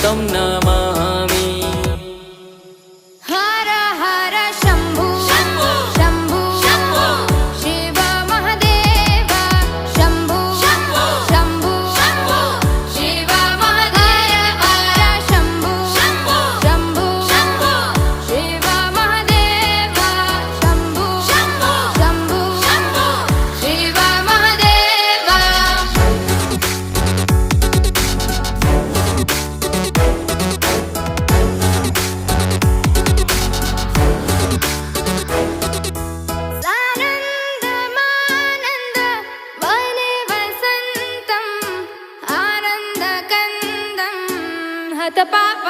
तं नमामि। हर हर शम्भु शम्भु शम्भु शिव महादेव शम्भु शम्भु शम्भु शिव महादेव हर शम्भु शम्भु शम्भु शिव महादेव शम्भु शम्भु शिव महादेव। सानन्दमानन्द वने वसन्तम् आनन्दकन्दं हतपाप